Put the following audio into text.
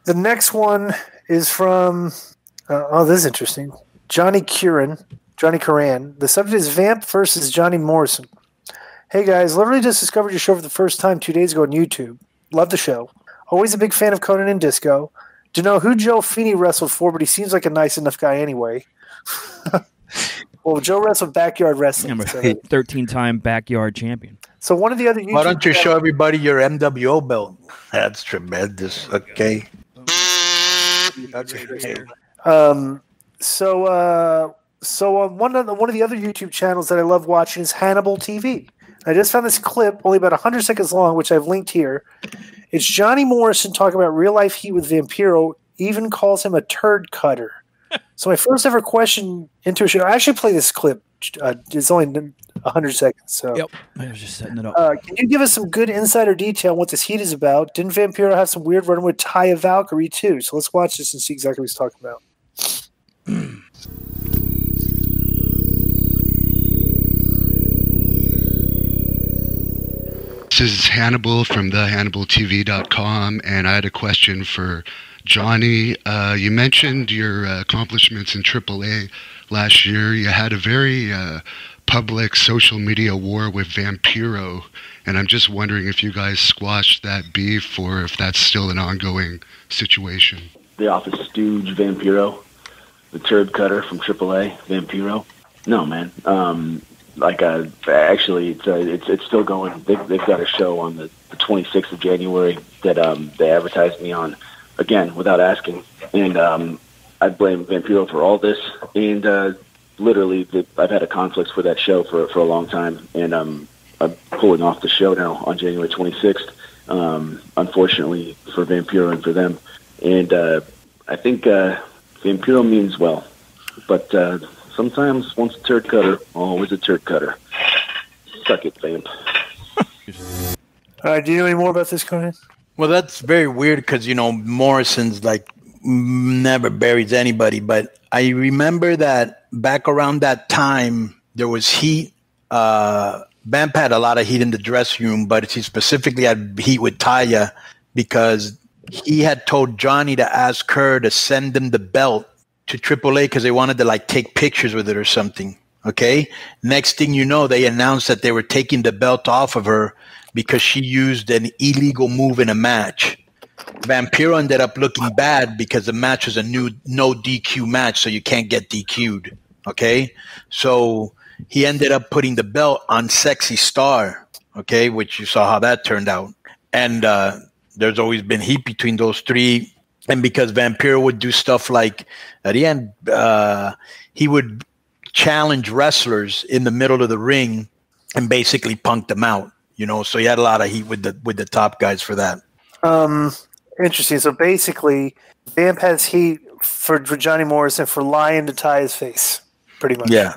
The next one is from, this is interesting. Johnny Curran. The subject is Vamp versus Johnny Morrison. Hey guys, literally just discovered your show for the first time 2 days ago on YouTube. Love the show. Always a big fan of Conan and Disco. Don't know who Joe Feeney wrestled for, but he seems like a nice enough guy anyway. Well, Joe wrestled Backyard Wrestling. 13-time Backyard champion. So one of the other YouTube Why don't you show everybody your MWO belt? That's tremendous. Okay. So on one of the other YouTube channels that I love watching is Hannibal TV. I just found this clip, only about 100 seconds long, which I've linked here. It's Johnny Morrison talking about real life heat with Vampiro, even calls him a turd cutter. So my first ever question into a show, I actually play this clip. It's only 100 seconds. So yep, I was just setting it up. Can you give us some good insider detail on what this heat is about? Didn't Vampiro have some weird run with Taya Valkyrie too? So let's watch this and see exactly what he's talking about. This is Hannibal from thehannibaltv.com, and I had a question for Johnny. You mentioned your accomplishments in AAA last year. You had a very public social media war with Vampiro, and I'm just wondering if you guys squashed that beef or if that's still an ongoing situation. The office stooge Vampiro, the turd cutter from AAA, Vampiro. No, man. Actually, it's still going. They've got a show on the 26th of January that they advertised me on, again, without asking. And I blame Vampiro for all this. And literally, I've had a conflict for that show for a long time. And I'm pulling off the show now on January 26th, unfortunately for Vampiro and for them. And I think Vampiro means well. But sometimes once a turd cutter, always a turd cutter. Suck it, Vamp. All right, do you know any more about this, Conan? Well, that's very weird because, Morrison's like never buries anybody. But I remember that back around that time, there was heat. Vamp had a lot of heat in the dressing room, but he specifically had heat with Taya because he had told Johnny to ask her to send him the belt to AAA because they wanted to take pictures with it or something. Okay. Next thing you know, they announced that they were taking the belt off of her because she used an illegal move in a match. Vampiro ended up looking bad because the match was a no DQ match, so you can't get DQ'd. Okay. So he ended up putting the belt on Sexy Star. Okay. Which you saw how that turned out. And there's always been heat between those three. And because Vampiro would do stuff like, at the end, he would challenge wrestlers in the middle of the ring and basically punk them out, So he had a lot of heat with the top guys for that. Interesting. So basically, Vamp has heat for Johnny Morrison for lying to Taya's face, pretty much. Yeah.